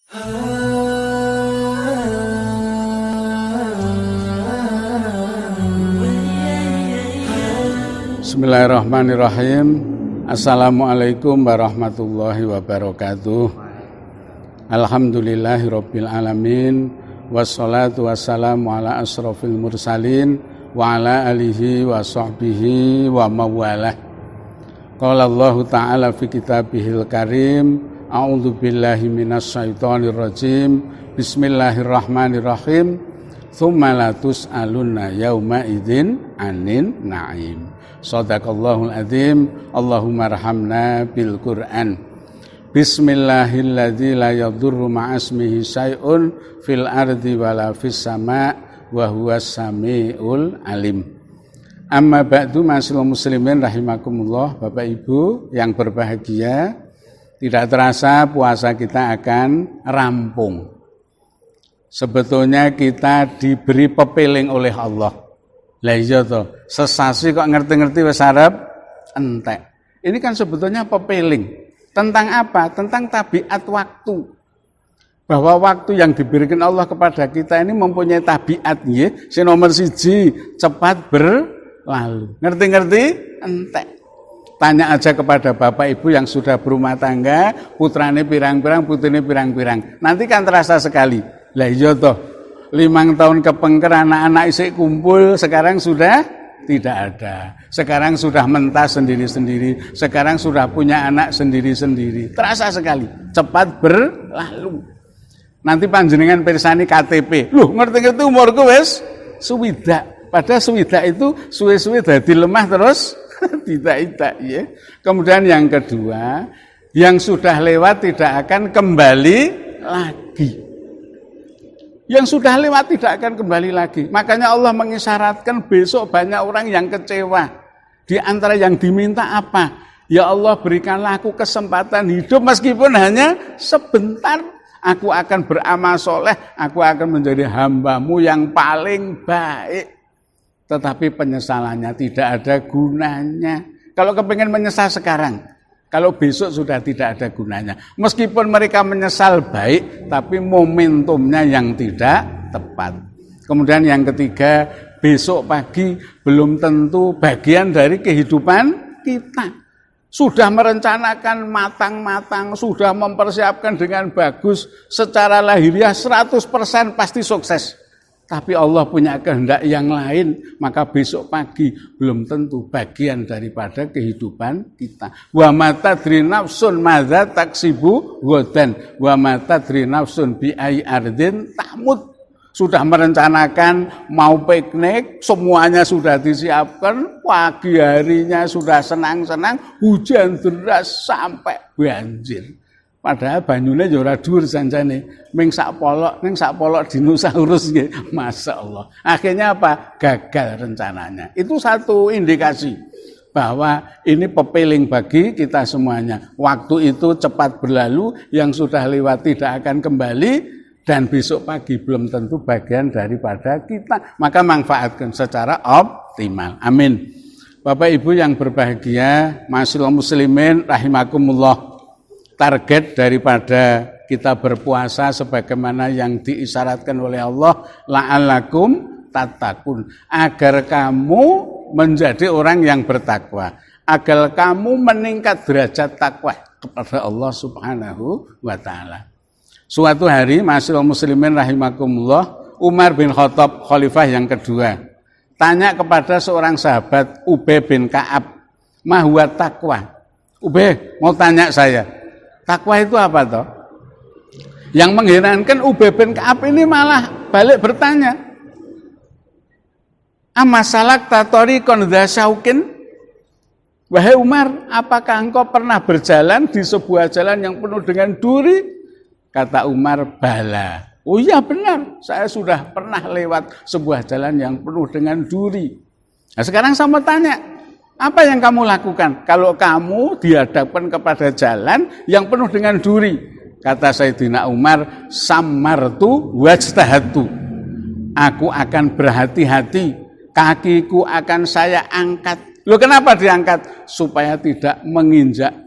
Bismillahirrahmanirrahim. Assalamualaikum warahmatullahi wabarakatuh. Alhamdulillahirabbil alamin. Wassalatu wassalamu ala asrofil mursalin wa ala alihi wa sahbihi wa mawalah. Qala Allah ta'ala fi kitabihil karim. A'udzu billahi minasyaitonir rajim. Bismillahirrahmanirrahim. Tsumma la tus'alunna yauma idzin 'anin na'im. Shadaqallahul adzim. Allahumma arhamna bil Qur'an. Bismillahilladzi la yadurru ma'asmihi syai'un fil ardi wala fis sama' wa huwas samiul alim. Amma ba'du, ma'asyiral muslimin rahimakumullah. Bapak Ibu yang berbahagia, tidak terasa puasa kita akan rampung. Sebetulnya kita diberi pepeling oleh Allah. Lah iya toh, sesasi kok ngerti-ngerti wis arep entek. Ini kan sebetulnya pepeling. Tentang apa? Tentang tabiat waktu. Bahwa waktu yang diberikan Allah kepada kita ini mempunyai tabiat nggih. Sing nomor 1, cepat berlalu. Ngerti-ngerti entek. Tanya aja kepada Bapak Ibu yang sudah berumah tangga, putrane pirang-pirang, putrine pirang-pirang. Nanti kan terasa sekali. Lah iya toh. 5 tahun kepengker anak-anak isik kumpul, sekarang sudah tidak ada. Sekarang sudah mentas sendiri-sendiri. Sekarang sudah punya anak sendiri-sendiri. Terasa sekali, cepat berlalu. Nanti panjenengan pirsani KTP. Loh, ngerti-ngerti umurku wis suwidak. Padahal suwidak itu suwe-suwe dadi lemah terus tidak ya. Kemudian yang kedua, yang sudah lewat tidak akan kembali lagi. Yang sudah lewat tidak akan kembali lagi. Makanya Allah mengisyaratkan besok banyak orang yang kecewa. Di antara yang diminta apa? Ya Allah, berikanlah aku kesempatan hidup meskipun hanya sebentar. Aku akan beramal soleh, aku akan menjadi hamba-Mu yang paling baik. Tetapi penyesalannya tidak ada gunanya. Kalau kepengen menyesal sekarang, kalau besok sudah tidak ada gunanya. Meskipun mereka menyesal baik, tapi momentumnya yang tidak tepat. Kemudian yang ketiga, besok pagi belum tentu bagian dari kehidupan kita. Sudah merencanakan matang-matang, sudah mempersiapkan dengan bagus, secara lahiriah 100% pasti sukses. Tapi Allah punya kehendak yang lain, maka besok pagi belum tentu bagian daripada kehidupan kita. Wa ma tadri nafsun madza taksibu ghadan wa ma tadri nafsun bi ayyi ardin tamut. Sudah merencanakan mau piknik, semuanya sudah disiapkan, pagi harinya sudah senang-senang, hujan deras sampai banjir. Padahal banyune ya ora dhuwur janjane, ming sak polok dinosaurus nggih. Masyaallah. Akhirnya apa? Gagal rencananya. Itu satu indikasi bahwa ini pepeling bagi kita semuanya. Waktu itu cepat berlalu, yang sudah lewat tidak akan kembali, dan besok pagi belum tentu bagian daripada kita. Maka manfaatkan secara optimal. Amin. Bapak Ibu yang berbahagia, ma'asyiral muslimin rahimakumullah. Target daripada kita berpuasa sebagaimana yang diisyaratkan oleh Allah, la'allakum tattaqun, agar kamu menjadi orang yang bertakwa, agar kamu meningkat derajat takwa kepada Allah Subhanahu wa taala. Suatu hari, ma'asyiral muslimin rahimakumullah, Umar bin Khattab, khalifah yang kedua, tanya kepada seorang sahabat, Ubay bin Ka'ab, ma huwa taqwa? Ubay, mau tanya saya, takwa itu apa toh? Yang mengherankan, Ubay bin Ka'ab ini malah balik bertanya, amasalak tatori konda syaukin? Wahai Umar, apakah engkau pernah berjalan di sebuah jalan yang penuh dengan duri? Kata Umar, bala. Oh iya benar, saya sudah pernah lewat sebuah jalan yang penuh dengan duri. Nah sekarang saya mau tanya, apa yang kamu lakukan kalau kamu dihadapkan kepada jalan yang penuh dengan duri? Kata Sayyidina Umar, samartu wajtahatu. Aku akan berhati-hati, kakiku akan saya angkat. Loh kenapa diangkat? Supaya tidak menginjak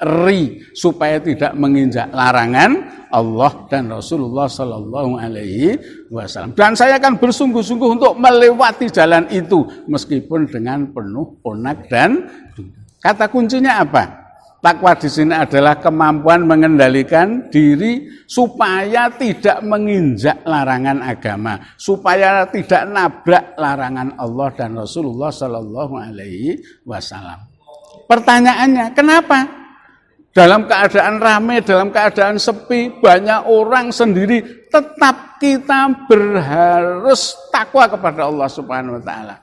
supaya tidak menginjak larangan Allah dan Rasulullah Sallallahu Alaihi Wasallam. Dan saya akan bersungguh-sungguh untuk melewati jalan itu meskipun dengan penuh onak dan kata kuncinya apa? Takwa di sini adalah kemampuan mengendalikan diri supaya tidak menginjak larangan agama, supaya tidak nabrak larangan Allah dan Rasulullah Sallallahu Alaihi Wasallam. Pertanyaannya, kenapa? Dalam keadaan ramai, dalam keadaan sepi, banyak orang sendiri, tetap kita harus takwa kepada Allah Subhanahu Wa Taala.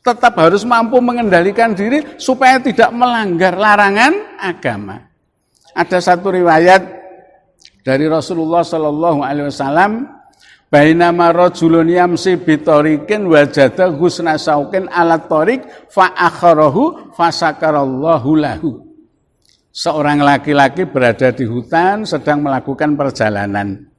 Tetap harus mampu mengendalikan diri supaya tidak melanggar larangan agama. Ada satu riwayat dari Rasulullah Sallallahu Alaihi Wasallam, bainama rajulun yamsi bitariqin wajada husna sauqin ala tariq fa akharahu fasakarallahu lahu. Seorang laki-laki berada di hutan sedang melakukan perjalanan.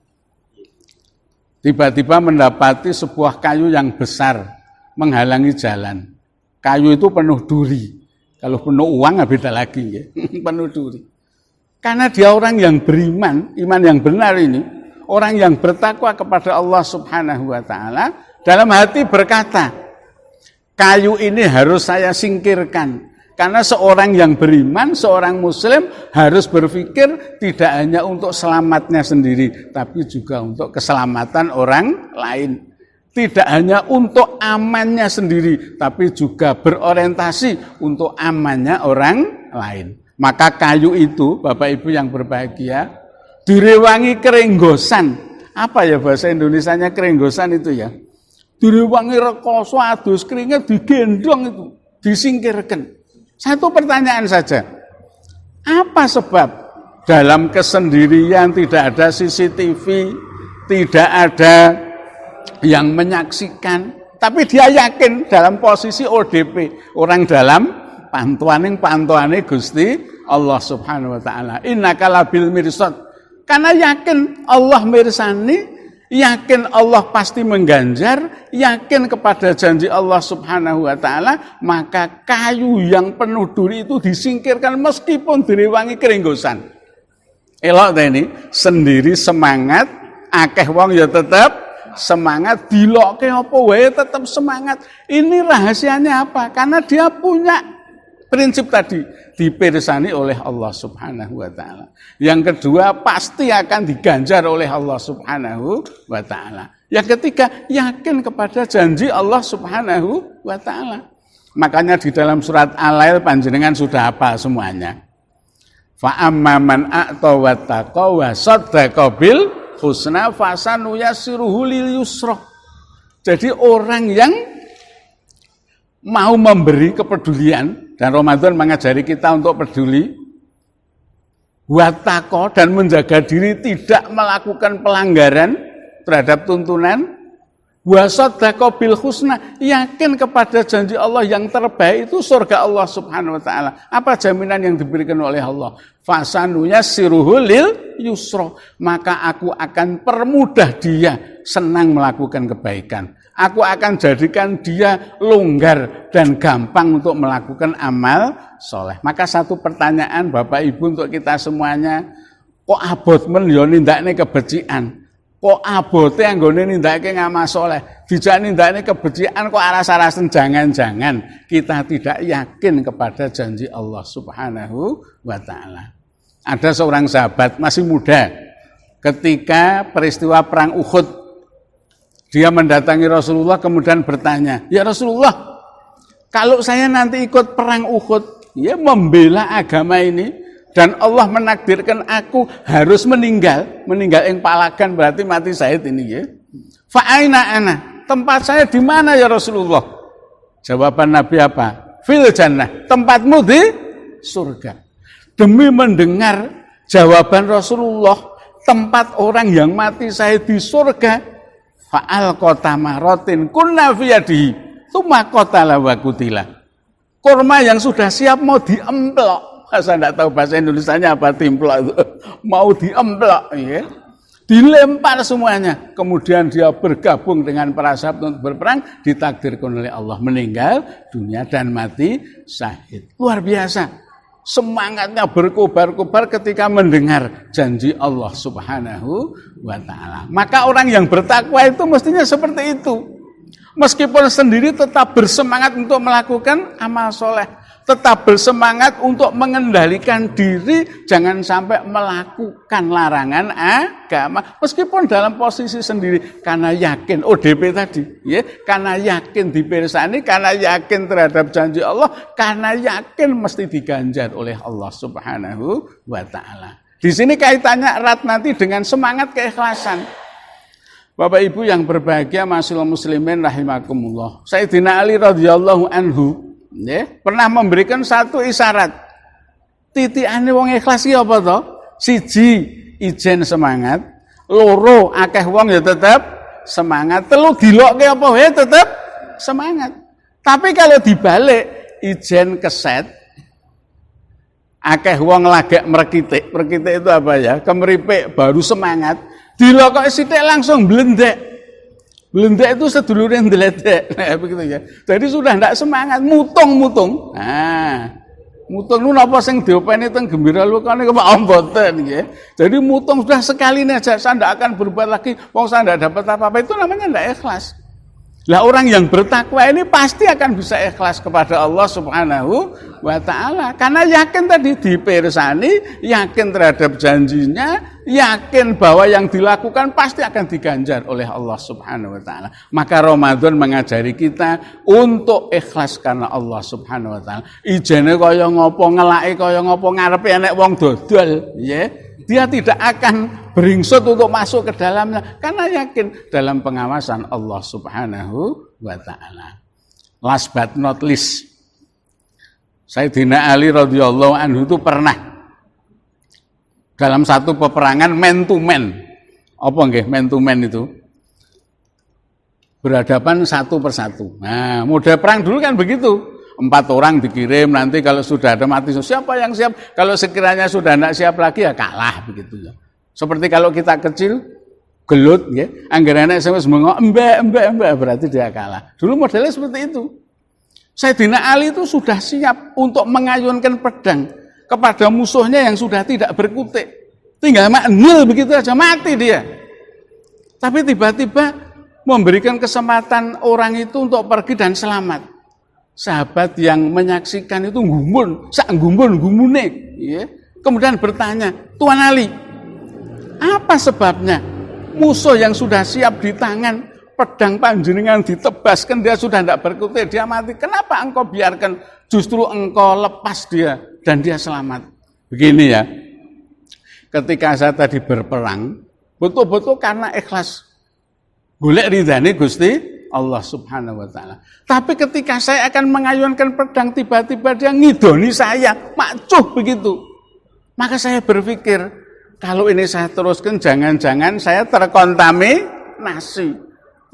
Tiba-tiba mendapati sebuah kayu yang besar menghalangi jalan. Kayu itu penuh duri. Kalau penuh uang nggak beda lagi ya. Penuh duri. Karena dia orang yang beriman, iman yang benar ini, orang yang bertakwa kepada Allah Subhanahu Wa Taala, dalam hati berkata, kayu ini harus saya singkirkan. Karena seorang yang beriman, seorang muslim harus berpikir tidak hanya untuk selamatnya sendiri, tapi juga untuk keselamatan orang lain. Tidak hanya untuk amannya sendiri, tapi juga berorientasi untuk amannya orang lain. Maka kayu itu, Bapak Ibu yang berbahagia, direwangi kerenggosan. Apa ya bahasa Indonesianya kerenggosan itu ya? Direwangi rekoso adus keringat digendong itu, disingkirkan. Satu pertanyaan saja, apa sebab dalam kesendirian tidak ada CCTV, tidak ada yang menyaksikan, tapi dia yakin dalam posisi ODP, orang dalam pantuane Gusti Allah Subhanahu Wa Taala. Innaka labil mirsad. Karena yakin Allah mirsani, yakin Allah pasti mengganjar, yakin kepada janji Allah Subhanahu Wa Taala, maka kayu yang penuh duri itu disingkirkan meskipun direwangi kerenggosan. Elok ini sendiri semangat, akeh wong ya tetap semangat, dilokke apa wae tetap semangat. Ini rahasianya apa? Karena dia punya prinsip tadi, dipirsani oleh Allah Subhanahu Wa Taala. Yang kedua, pasti akan diganjar oleh Allah Subhanahu Wa Taala. Yang ketiga, yakin kepada janji Allah Subhanahu Wa Taala. Makanya di dalam surat Al-Lail panjenengan sudah hafal semuanya. Fa amman man a'ta wa taqa wa saddaqa bil husna fasanu yassiruhu lil yusra. Jadi orang yang mau memberi kepedulian, dan Ramadan mengajari kita untuk peduli, wataqo, dan menjaga diri tidak melakukan pelanggaran terhadap tuntunan, wasaddaqa bil husna, yakin kepada janji Allah yang terbaik itu surga Allah Subhanahu Wa Taala. Apa jaminan yang diberikan oleh Allah? Fasanu yassiruhu lil yusra, maka aku akan permudah dia senang melakukan kebaikan. Aku akan jadikan dia longgar dan gampang untuk melakukan amal soleh. Maka satu pertanyaan Bapak Ibu untuk kita semuanya, kok abot men yo nindakne kebecikan? Kok abote anggone nindakake ngamal soleh? Dijak nindakne kebecikan kok aras-arasen jangan-jangan kita tidak yakin kepada janji Allah Subhanahu Wa Taala. Ada seorang sahabat masih muda, ketika peristiwa perang Uhud, dia mendatangi Rasulullah kemudian bertanya, ya Rasulullah, kalau saya nanti ikut perang Uhud, ya membela agama ini, dan Allah menakdirkan aku harus meninggal yang palagan, berarti mati syahid ini ya. Fa'aina ana, tempat saya di mana ya Rasulullah? Jawaban Nabi apa? Fil jannah, tempatmu di surga. Demi mendengar jawaban Rasulullah, tempat orang yang mati syahid di surga, fa'al kota marotin kunna fiyadihi tsumma qatala wa qutila. Kurma yang sudah siap mau diemplok. Saya tidak tahu bahasa Indonesianya apa, timplok itu. Mau diemplok ya. dilempar semuanya. Kemudian dia bergabung dengan para sahabat untuk berperang, ditakdirkan oleh Allah meninggal dunia dan mati syahid. Luar biasa. Semangatnya berkobar-kobar ketika mendengar janji Allah Subhanahu wa ta'ala. Maka orang yang bertakwa itu mestinya seperti itu. Meskipun sendiri tetap bersemangat untuk melakukan amal soleh. Tetap bersemangat untuk mengendalikan diri, jangan sampai melakukan larangan agama. Meskipun dalam posisi sendiri, karena yakin, ODP tadi, ya, karena yakin dipirsani, karena yakin terhadap janji Allah, karena yakin mesti diganjar oleh Allah Subhanahu wa ta'ala. Di sini kaitannya erat nanti dengan semangat keikhlasan. Bapak Ibu yang berbahagia, ma'asyiral muslimin rahimakumullah. Sayyidina Ali radhiyallahu anhu pernah memberikan satu isyarat. Titikane wong ikhlas iki apa to? Siji, ijen semangat. Loro, akeh wong ya tetep semangat. Telu, dilokke apa wae tetep semangat. Tapi kalau dibalik, ijen keset. Akeh wong lagek merkitik. Merkitik itu apa ya? Kemeripik baru semangat. Dilokke sithik langsung blendek. Belendek itu sedulurnya ndeledek, nah, begitu ya. Jadi sudah tidak semangat, mutung. Nah, mutung itu apa sing diopeni teng gembira lukane kok mboten nggih. Jadi mutung sudah sekali ini aja, saya tidak akan berbuat lagi, wong saya tidak dapat apa-apa, itu namanya tidak ikhlas. Lah orang yang bertakwa ini pasti akan bisa ikhlas kepada Allah Subhanahu wa ta'ala. Karena yakin tadi dipirsani, yakin terhadap janjinya, yakin bahwa yang dilakukan pasti akan diganjar oleh Allah Subhanahu wa ta'ala. Maka Ramadan mengajari kita untuk ikhlas karena Allah Subhanahu wa ta'ala. Ijene kaya ngopo, ngelake kaya ngopo, ngarepe enek wong dodol, ya. Dia tidak akan beringsut untuk masuk ke dalamnya karena yakin dalam pengawasan Allah Subhanahu wa ta'ala. Last but not least, Sayyidina Ali radhiyallahu anhu itu pernah dalam satu peperangan man to man. Apa nggih man to man itu? Berhadapan satu persatu. Nah, mode perang dulu kan begitu. 4 orang dikirim, nanti kalau sudah ada mati, siapa yang siap? Kalau sekiranya sudah tidak siap lagi ya kalah begitu ya. Seperti kalau kita kecil, gelut, ya, anggaran SMS mengok, mbak, berarti dia kalah. Dulu modelnya seperti itu. Sayyidina Ali itu sudah siap untuk mengayunkan pedang kepada musuhnya yang sudah tidak berkutik. Tinggal maknil begitu aja, mati dia. Tapi tiba-tiba memberikan kesempatan orang itu untuk pergi dan selamat. Sahabat yang menyaksikan itu gumun, sak gumune, ya. Kemudian bertanya, Tuan Ali, apa sebabnya musuh yang sudah siap di tangan, pedang panjenengan ditebaskan, dia sudah tidak berkutik, dia mati. Kenapa engkau biarkan justru engkau lepas dia dan dia selamat? Begini ya, ketika saya tadi berperang, betul-betul karena ikhlas. Golek ridhane Gusti Allah Subhanahu wa ta'ala. Tapi ketika saya akan mengayunkan pedang, tiba-tiba dia ngidoni saya, macuh begitu. Maka saya berpikir, kalau ini saya teruskan, jangan-jangan saya terkontaminasi.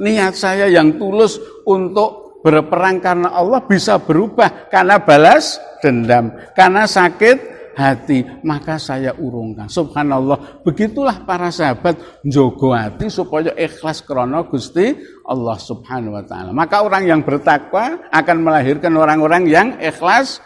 Niat saya yang tulus untuk berperang karena Allah bisa berubah karena balas dendam, karena sakit hati, maka saya urungkan. Subhanallah, begitulah para sahabat njogo hati supaya ikhlas krana Gusti Allah Subhanahu wa ta'ala. Maka orang yang bertakwa akan melahirkan orang-orang yang ikhlas.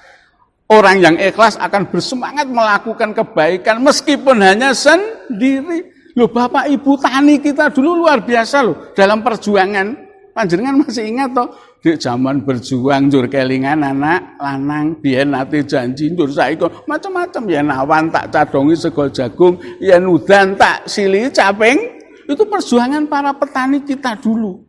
Orang yang ikhlas akan bersemangat melakukan kebaikan meskipun hanya sendiri. Loh, Bapak Ibu tani kita dulu luar biasa loh dalam perjuangan. Panjenengan masih ingat toh? Di zaman berjuang njur kelingan anak lanang biyen ate janji njur saiki macam-macam ya awan tak cadongi sego jagung yen udan tak sili caping. Itu perjuangan para petani kita dulu.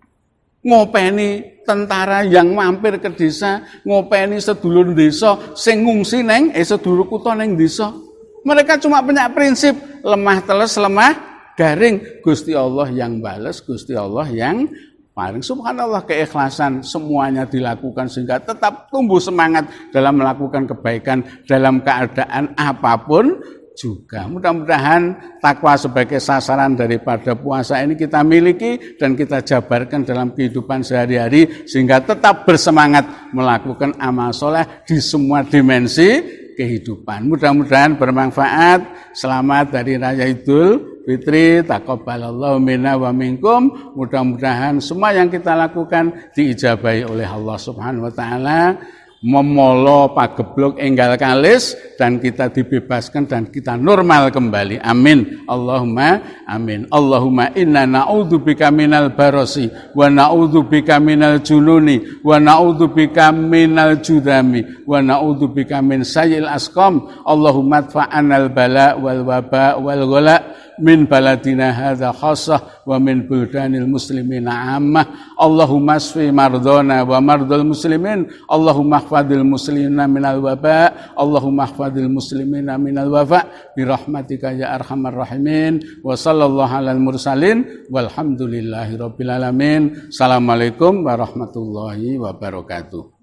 Ngopeni tentara yang mampir ke desa, ngopeni sedulur desa sing ngungsi neng sedulur kutha neng desa. Mereka cuma punya prinsip lemah teles lemah garing, Gusti Allah yang bales, Gusti Allah yang paling. Subhanallah, keikhlasan semuanya dilakukan sehingga tetap tumbuh semangat dalam melakukan kebaikan dalam keadaan apapun juga. Mudah-mudahan takwa sebagai sasaran daripada puasa ini kita miliki dan kita jabarkan dalam kehidupan sehari-hari sehingga tetap bersemangat melakukan amal soleh di semua dimensi kehidupan. Mudah-mudahan bermanfaat. Selamat Hari Raya Idul Fitri, taqabbalallahu minna wa minkum. Mudah-mudahan semua yang kita lakukan diijabahi oleh Allah Subhanahu wa taala. Memolo pageblok enggal kalis dan kita dibebaskan dan kita normal kembali. Amin. Allahumma amin. Allahumma inna na'udzubika minal barasi wa na'udzubika minal jununi wa na'udzubika minal judami wa na'udzubika min sayyil asqam. Allahumma adfa'anal bala wal waba wal ghala min baladina hadza khassah wa min buldanil muslimina ammah. Allahumma asfi mardona wa mardal muslimin. Allahumma ahfadil muslimina minal waba. Allahumma ahfadil muslimina minal wafa bi rahmatika ya arhamar rahimin. Wa sallallahu alal mursalin walhamdulillahi rabbil alamin. Assalamualaikum warahmatullahi wabarakatuh.